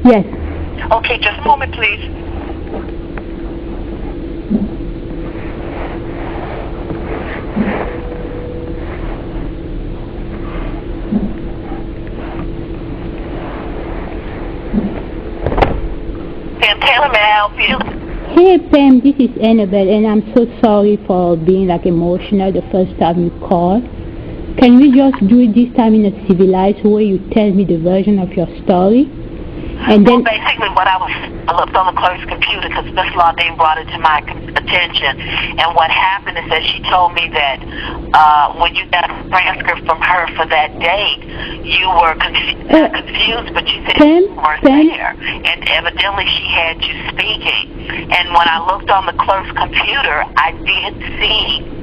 Yes. Okay, just a moment, please. Pam Taylor, may I help you? Hey Pam, this is Annabel, and I'm so sorry for being emotional the first time you called. Can we just do it this time in a civilized way? You tell me the version of your story, and then basically what I looked on the clerk's computer because Miss Laudine brought it to my attention, and what happened is that she told me that when you got a transcript from her for that date, you were confused, but you said you weren't there, and evidently she had you speaking. And when I looked on the clerk's computer, I did see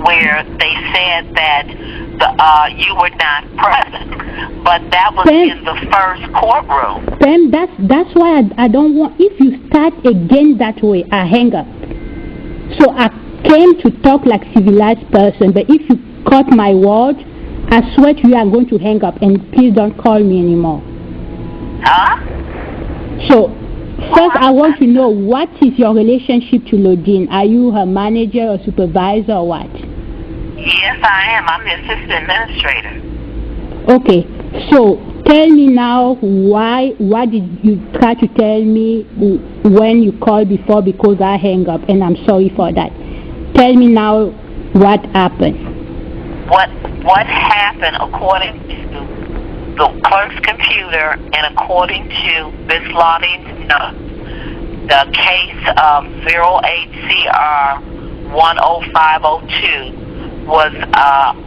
where they said that you were not present, but that was in the first courtroom. Pam, that's why I don't want. If you start again that way, I hang up. So I came to talk like civilized person, but if you cut my word, I swear to you I'm going to hang up, and please don't call me anymore. Huh? So first I want to know, what is your relationship to Laudine? Are you her manager or supervisor or what? Yes, I am. I'm the assistant administrator. Okay, so tell me now, why did you try to tell me when you called before, because I hang up, and I'm sorry for that. Tell me now what happened. What happened according to the clerk's computer and according to Miss Lauding's notes, the case of 08CR 10502 was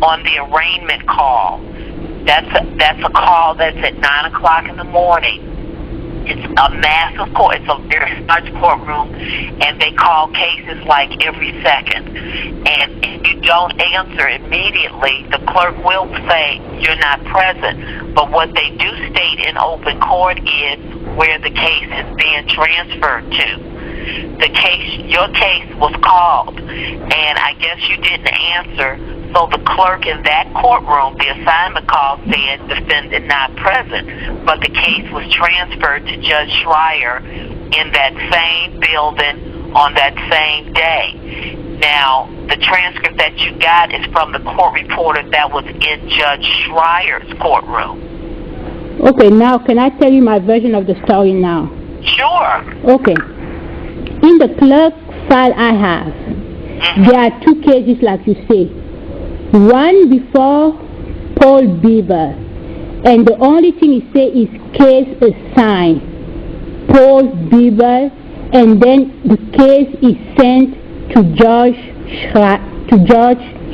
on the arraignment call. That's a call that's at 9 o'clock in the morning. It's a massive court. It's a very large courtroom, and they call cases like every second. And if you don't answer immediately, the clerk will say you're not present. But what they do state in open court is where the case is being transferred to. Your case was called, and I guess you didn't answer, so the clerk in that courtroom, the assignment call said defendant not present, but the case was transferred to Judge Schreier in that same building on that same day. Now, the transcript that you got is from the court reporter that was in Judge Schreier's courtroom. Okay, now can I tell you my version of the story now? Sure. Okay. In the clerk file I have, there are two cases like you say. One before Paul Bieber, and the only thing it says is case assigned, Paul Bieber, and then the case is sent to Judge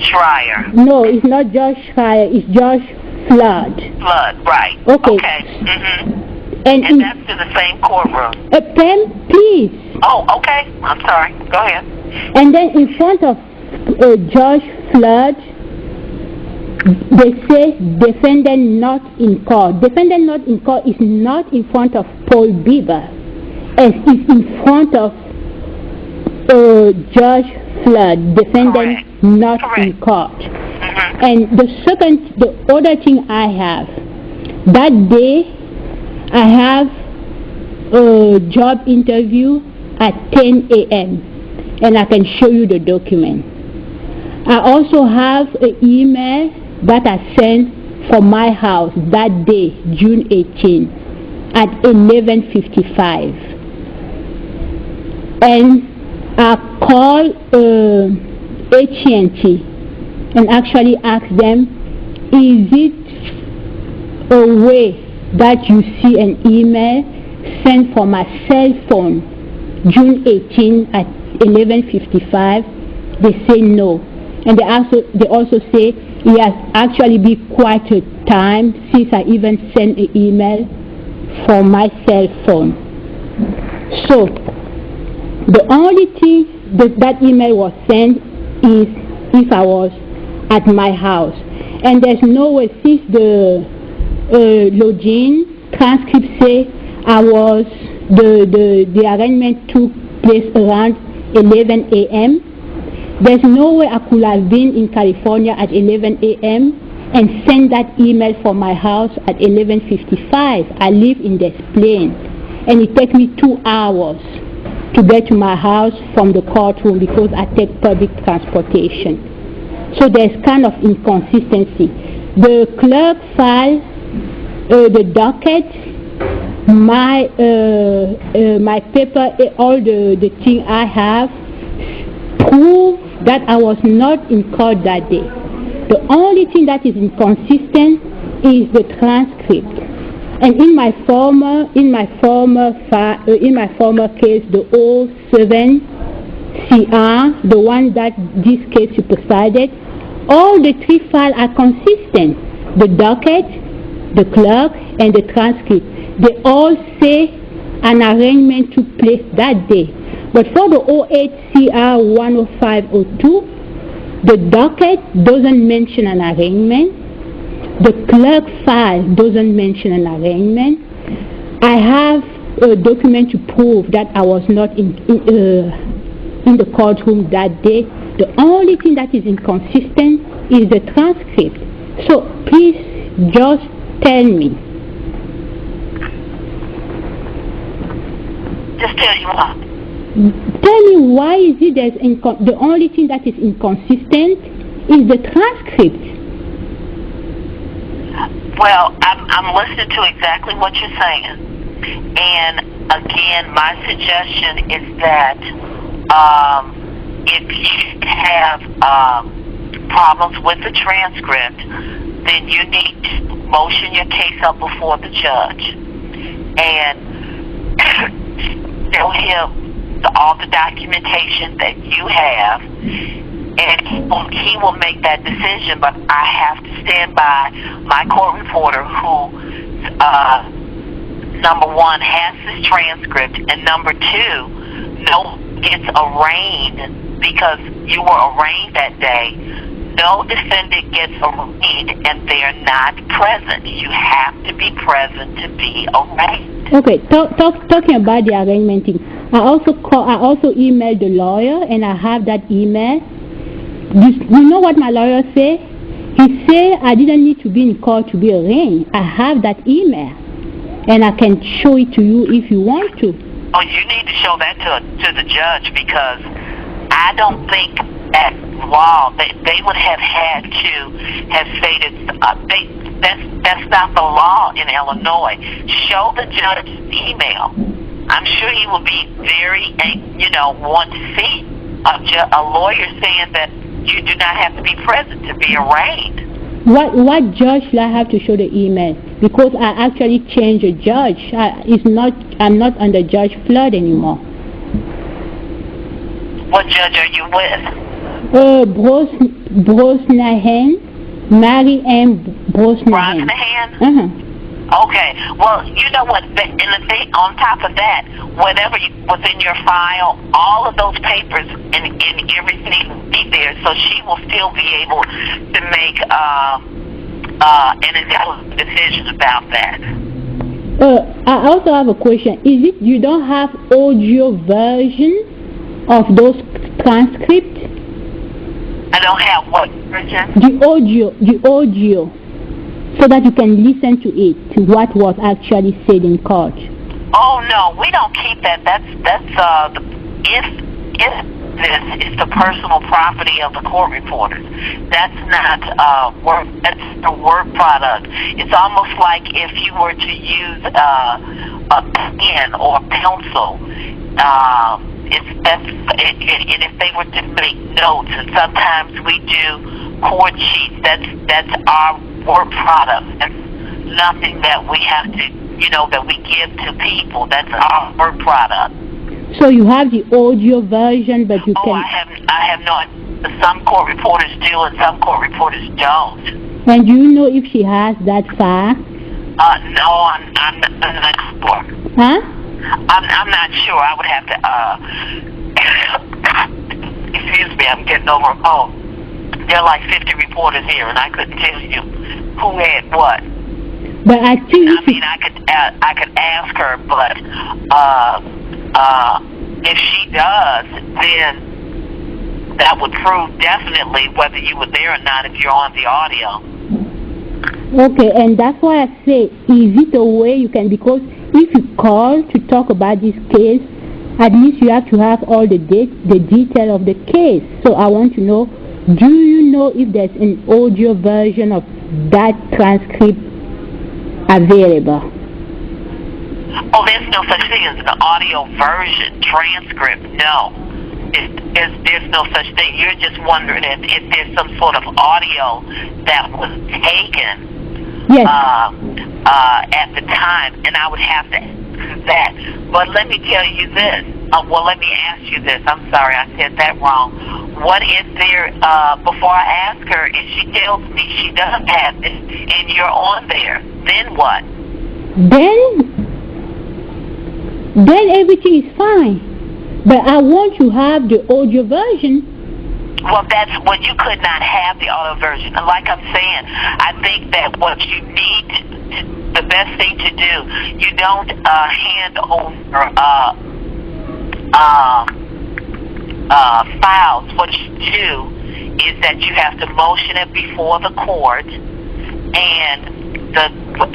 Schreier. No, it's not Judge Schreier, it's Judge Flood. Flood, right. Okay. And that's to the same courtroom. Pam, please. Oh, okay. I'm sorry. Go ahead. And then in front of Judge Flood, they say defendant not in court. Defendant not in court is not in front of Paul Bieber, as is in front of Judge Flood. Defendant not in court. And the other thing I have, that day I have a job interview at 10 a.m. and I can show you the document. I also have an email that I sent from my house that day, June 18, at 11:55. And I called AT&T and actually asked them, is it a way that you see an email sent from my cell phone June 18 at 11:55, they say no. And they also say it has actually been quite a time since I even sent an email from my cell phone. So the only thing that email was sent is if I was at my house. And there's no way, since the login transcript say the arraignment took place around 11 a.m. There's no way I could have been in California at 11 a.m. and send that email from my house at 11:55. I live in Des Plaines, and it takes me 2 hours to get to my house from the courtroom because I take public transportation. So there's kind of inconsistency. The clerk filed the docket, my paper, all the thing I have prove that I was not in court that day. The only thing that is inconsistent is the transcript. And in my former case, the 07 CR, the one that this case superseded, all the 3 files are consistent. The docket, the clerk, and the transcript. They all say an arraignment took place that day. But for the 08 CR 10502, the docket doesn't mention an arraignment. The clerk file doesn't mention an arraignment. I have a document to prove that I was not in the courtroom that day. The only thing that is inconsistent is the transcript. So please just tell me. Just tell you what? Tell me why is it that the only thing that is inconsistent is the transcript. Well, I'm listening to exactly what you're saying. And again, my suggestion is that if you have problems with the transcript, then you need to motion your case up before the judge and tell him all the documentation that you have, and he will make that decision. But I have to stand by my court reporter who, number one, has this transcript, and number two, no gets arraigned because you were arraigned that day. No defendant gets arraigned and they're not present. You have to be present to be arraigned. Okay, talking about the arraignment thing, I also emailed the lawyer, and I have that email. You know what my lawyer said? He said I didn't need to be in court to be arraigned. I have that email, and I can show it to you if you want to. Oh, you need to show that to the judge, because I don't think that law that they would have had to have stated that's not the law in Illinois. Show the judge the email. I'm sure he will be very, want to see a lawyer saying that you do not have to be present to be arraigned. What judge should I have to show the email? Because I actually changed the judge. I'm not under Judge Flood anymore. What judge are you with? Brosnahan, Mary M. Brosnahan. Brosnahan? Okay. Well, you know what? On top of that, whatever was in your file, all of those papers and everything will be there, so she will still be able to make an intelligent decision about that. I also have a question. Is it you don't have audio version of those transcripts? I don't have what version? The audio, so that you can listen to it, to what was actually said in court. Oh no, we don't keep that. That's if this is the personal property of the court reporters. That's not work. That's the work product. It's almost like if you were to use a pen or a pencil. And if they were to make notes, and sometimes we do court sheets. That's our work product. That's nothing that we have to, that we give to people. That's our work product. So you have the audio version, but you can... I have not. Some court reporters do and some court reporters don't. And do you know if she has that file? No, I'm not sure. Huh? I'm not sure. I would have to, excuse me, I'm getting over a cold. There are like 50 reporters here, and I couldn't tell you who had what. But I think... I mean, I could ask her, but if she does, then that would prove definitely whether you were there or not if you're on the audio. Okay, and that's why I say, is it a way you can, because if you call to talk about this case, at least you have to have all the detail of the case. So I want to know, do you know if there's an audio version of that transcript available? Oh, there's no such thing as an audio version, transcript, no. There's no such thing. You're just wondering if there's some sort of audio that was taken at the time, and I would have to ask that. But let me tell you this. Well, let me ask you this. I'm sorry, I said that wrong. What is there, before I ask her, if she tells me she does have it, and you're on there, then what? Then everything is fine. But I want to have the audio version. Well, that's what you could not have the audio version. And like I'm saying, I think that what you need, the best thing to do, you don't hand over files. What you do is that you have to motion it before the court, and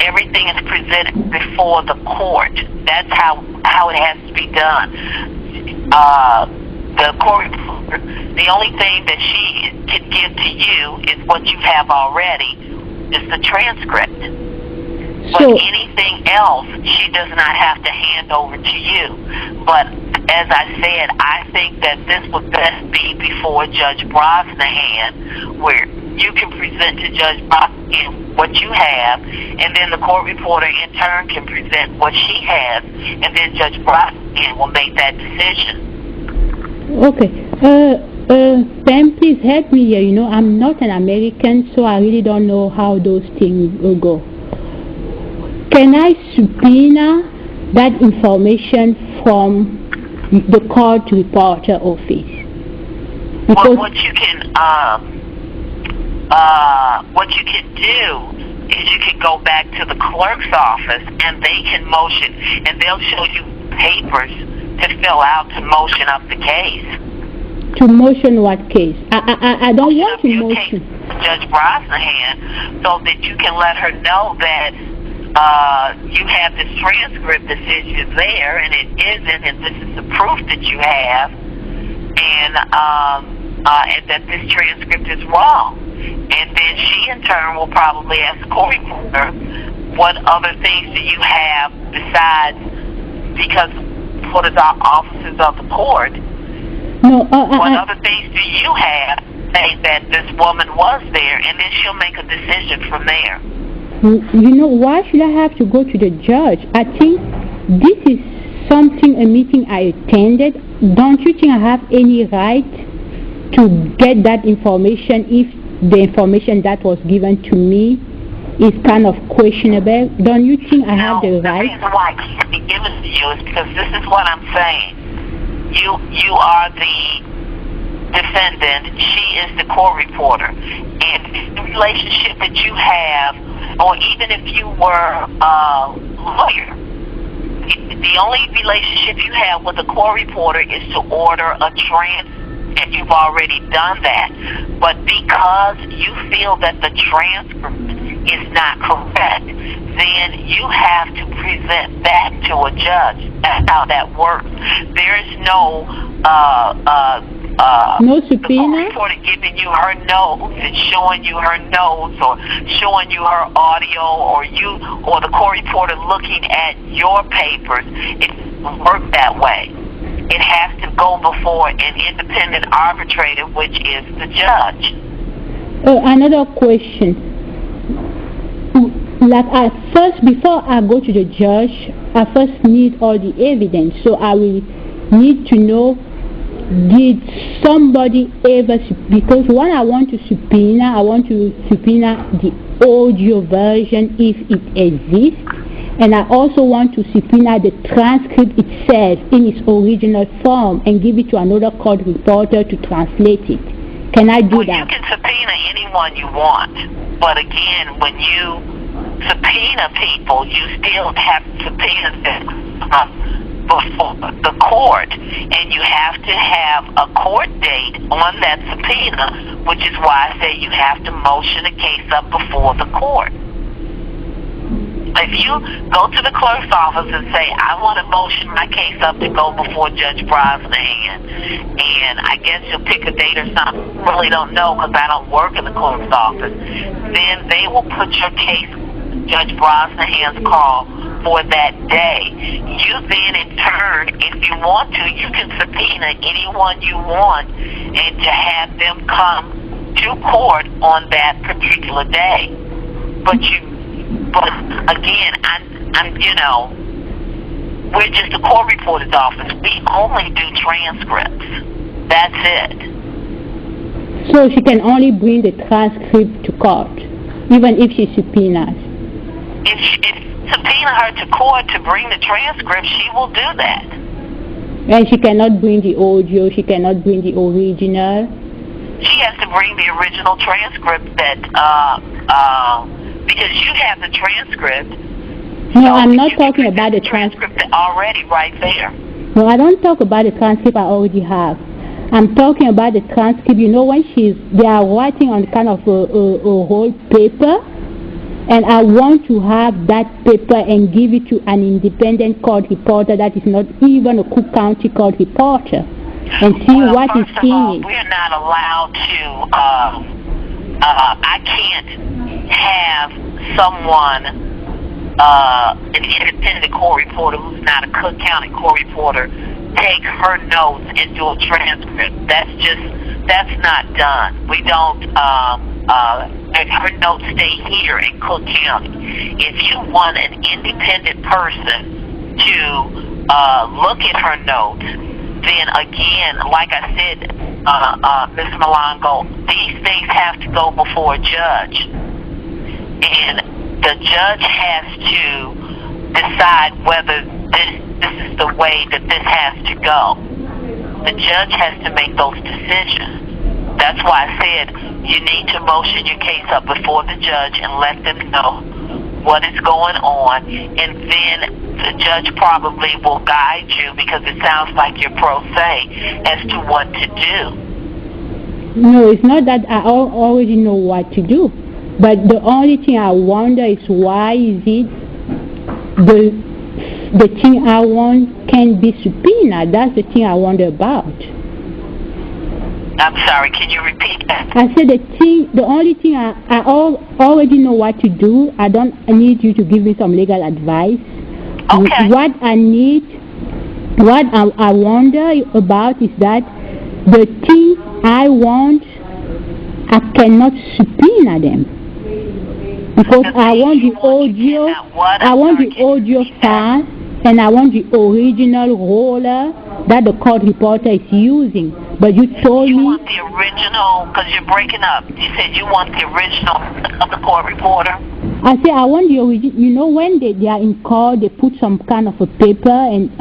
everything is presented before the court. That's how it has to be done. The court reporter, the only thing that she can give to you is what you have already, is the transcript. But anything else, she does not have to hand over to you. But as I said, I think that this would best be before Judge Brosnahan, where you can present to Judge Brosnahan what you have, and then the court reporter in turn can present what she has, and then Judge Brosnahan will make that decision. Okay. Pam, please help me here. You know, I'm not an American, so I really don't know how those things will go. Can I subpoena that information from the court reporter office? Because well, what you can do is you can go back to the clerk's office, and they can motion, and they'll show you papers to fill out to motion up the case. To motion what case? I don't want to motion. Judge Brosnahan, so that you can let her know that you have this transcript that says you're there, and it isn't, and this is the proof that you have, and that this transcript is wrong. And then she, in turn, will probably ask the court reporter, what other things do you have besides, because for the officers of the court, what other things do you have saying that this woman was there, and then she'll make a decision from there. You know, why should I have to go to the judge? I think this is a meeting I attended. Don't you think I have any right to get that information if the information that was given to me is kind of questionable? Don't you think I have the right? The reason why it can't be given to you is because this is what I'm saying. You are the defendant. She is the court reporter. And the relationship that you have, or even if you were a lawyer, the only relationship you have with the court reporter is to order a transcript, and you've already done that. But because you feel that the transcript is not correct, then you have to present that to a judge. That's how that works. There is no subpoena? The court reporter giving you her notes and showing you her notes, or showing you her audio, or the court reporter looking at your papers. It doesn't work that way. It has to go before an independent arbitrator, which is the judge. Another question. Like before I go to the judge, I first need all the evidence. So I will need to know, did somebody ever, because when I want to subpoena the audio version if it exists, and I also want to subpoena the transcript itself in its original form and give it to another court reporter to translate it. Can I do that? You can subpoena anyone you want, but again, when you subpoena people, you still have to subpoena them before the court, and you have to have a court date on that subpoena, which is why I say you have to motion a case up before the court. If you go to the clerk's office and say, I want to motion my case up to go before Judge Brosnahan, and I guess you'll pick a date or something, really don't know because I don't work in the clerk's office, then they will put your case Judge Brosnahan's call for that day. You then, in turn, if you want to, you can subpoena anyone you want and to have them come to court on that particular day. But again, we're just a court reporter's office. We only do transcripts. That's it. So she can only bring the transcript to court, even if she subpoenas. If subpoena her to court to bring the transcript, she will do that. And she cannot bring the audio, she cannot bring the original? She has to bring the original transcript that, because you have the transcript. No, so I'm not talking about the transcript already right there. No, I don't talk about the transcript I already have. I'm talking about the transcript, when they are writing on kind of a whole paper, and I want to have that paper and give it to an independent court reporter that is not even a Cook County court reporter, and see what is in it. We're not allowed to, I can't have someone, an independent court reporter who's not a Cook County court reporter, take her notes and do a transcript. That's not done. We don't, her notes stay here in Cook County. If you want an independent person to look at her notes, then again, like I said, Ms. Melongo, these things have to go before a judge. And the judge has to decide whether this is the way that this has to go. The judge has to make those decisions. That's why I said you need to motion your case up before the judge and let them know what is going on, and then the judge probably will guide you, because it sounds like you're pro se, as to what to do. No, it's not that I already know what to do, but the only thing I wonder is why is it the thing I want can be subpoenaed. That's the thing I wonder about. I'm sorry, can you repeat that? I said the only thing I already know what to do. I don't need you to give me some legal advice. Okay. What I wonder about is that the thing I want, I cannot subpoena them. Because I want the audio file, and I want the original roller that the court reporter is using. But you told me... You want the original, because you're breaking up. You said you want the original of the court reporter? I said I want the original. When they are in court, they put some kind of a paper in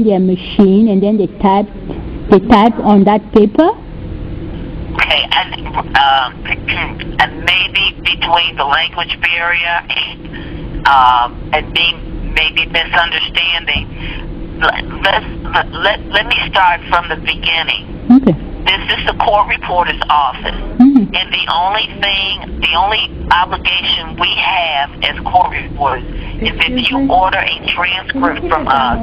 their machine, and then they type on that paper. Okay, and maybe between the language barrier and maybe misunderstanding, let me start from the beginning. Okay. This is the court reporter's office, and the only obligation we have as court reporters is if you order a transcript from us,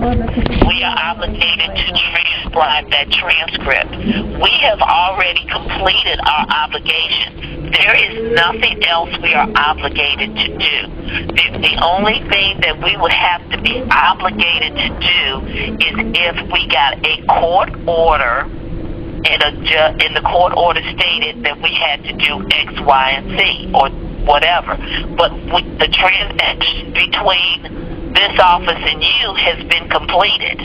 we are obligated to transcribe that transcript. We have already completed our obligation. There is nothing else we are obligated to do. The only thing that we would have to be obligated to do is if we got a court order, and the court order stated that we had to do X, Y, and Z, or whatever. But the transaction between this office and you has been completed.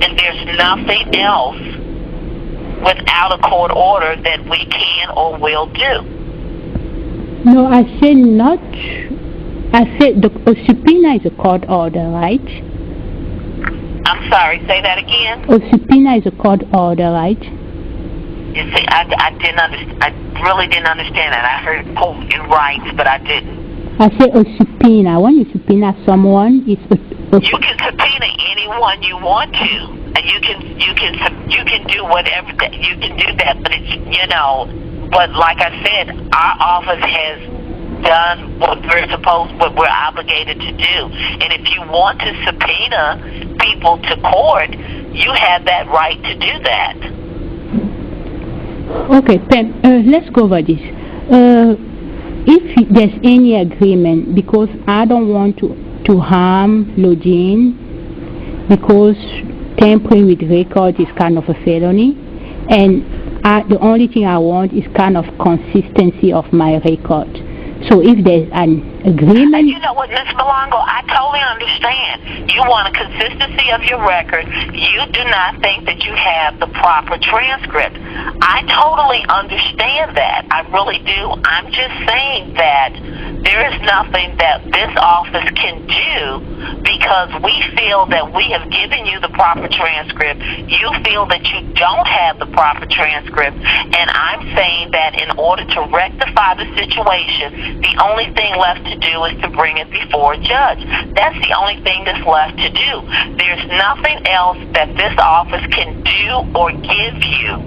And there's nothing else without a court order that we can or will do. No, I said not. I said a subpoena is a court order, right? I'm sorry, say that again? A subpoena is a court order, right? You see, I didn't understand. I really didn't understand that. I heard quote in rights, but I didn't. I said a subpoena. When you subpoena someone, it's you can subpoena anyone you want to, and you can do whatever you can do that. But it's but like I said, our office has done what we're obligated to do. And if you want to subpoena people to court, you have that right to do that. Okay, Pam, let's go over this. If there's any agreement, because I don't want to harm Lodine, because tampering with records is kind of a felony, and the only thing I want is kind of consistency of my record. So if there's an agreement... You know what, Ms. Melongo, I totally understand. You want a consistency of your record. You do not think that you have the proper transcript. I totally understand that. I really do. I'm just saying that there is nothing that this office can do because we feel that we have given you the proper transcript. You feel that you don't have the proper transcript. And I'm saying that in order to rectify the situation, the only thing left to do is to bring it before a judge. That's the only thing that's left to do. There's nothing else that this office can do or give you.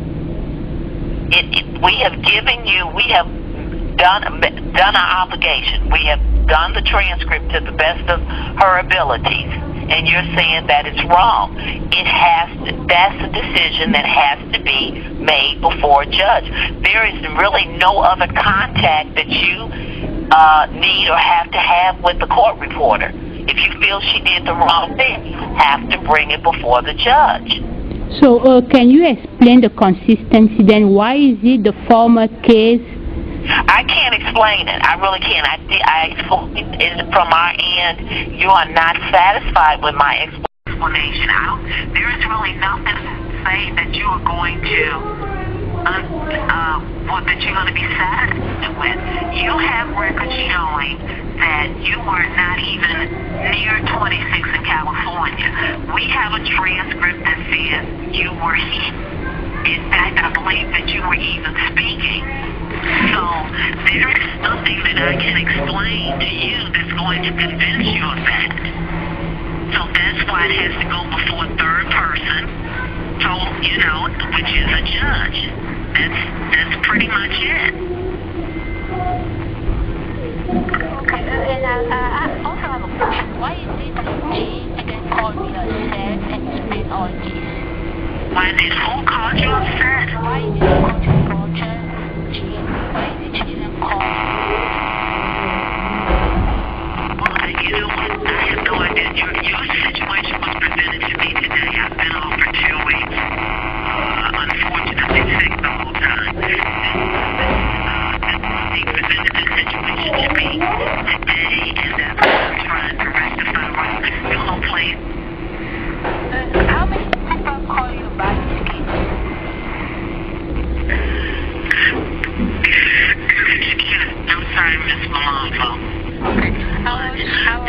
We have given you, we have done our obligation. We have done the transcript to the best of her abilities. And you're saying that it's wrong. That's a decision that has to be made before a judge. There is really no other contact that you need or have to have with the court reporter. If you feel she did the wrong thing, you have to bring it before the judge. So can you explain the consistency then? Why is it the former case? I can't explain it. I really can't. I explained it from our end. You are not satisfied with my explanation. There is really nothing to say that you are going to, that you're going to be satisfied with. You have records showing that you were not even near 26 in California. We have a transcript that says you were here. In fact, I believe that you were even speaking. So there is nothing that I can explain to you that's going to convince you of that. So that's why it has to go before a third person, which is a judge. That's pretty much it. Okay, and I also have a question. Why is it that Jane didn't call me upset and explain all this? Why did who called you upset? Why did you go to the project, Jane? Why did she didn't call me? Well, you know what? I have no idea. Your situation was presented to me today. I've been off for 2 weeks. Unfortunately sick the whole time. They presented this situation to me today, and that's what I'm trying to rectify right now. You don't play. How many people call you about this case? I'm sorry, Miss Melongo. Okay. I don't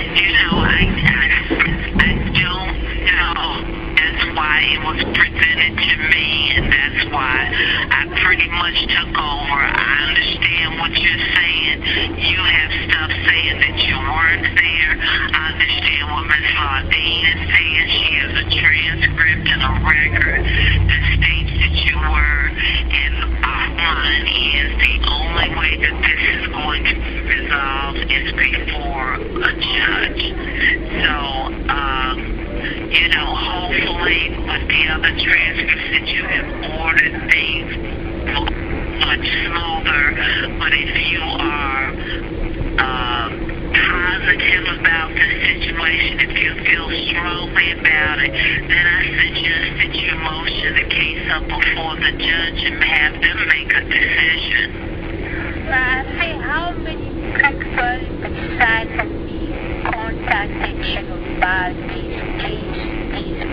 know. That's why it was presented to me, and that's why I pretty much took over. I understand what you're saying. You have stuff saying that you weren't there. I understand what Ms. Lodine is saying. She has a transcript and a record that states that you were. And mine is the only way that this is going to be resolved is before a judge. So, hopefully with the other transcripts that you have ordered, things much smoother. But if you are positive about this situation, if you feel strongly about it, then I suggest that you motion the case up before the judge and have them make a decision. I say, how many people besides from the contact section of these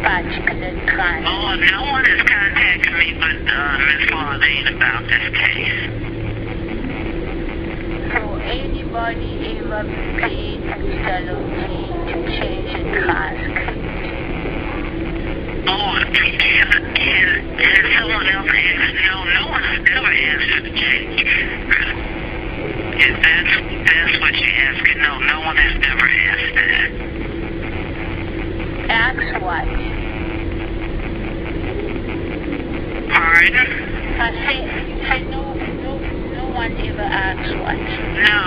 particular transfer? Oh, no one has contacted me but Ms. Claudine about this case. So anybody ever paid Mr. Loki to change the transcript? Oh, has someone else asked? No, no one has ever asked her to change. If that's what you're asking, no, no one has ever asked that. Ask what? Pardon? I say no one ever asked what? No,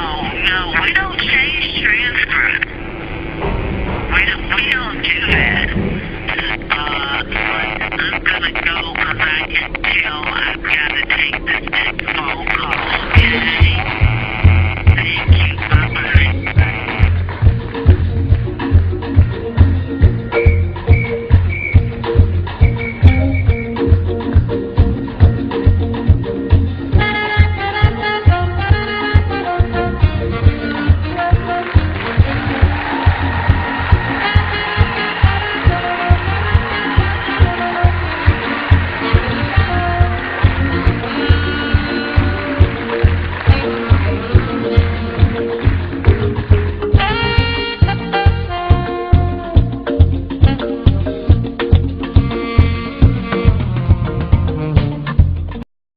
we don't change transcripts. We don't do that.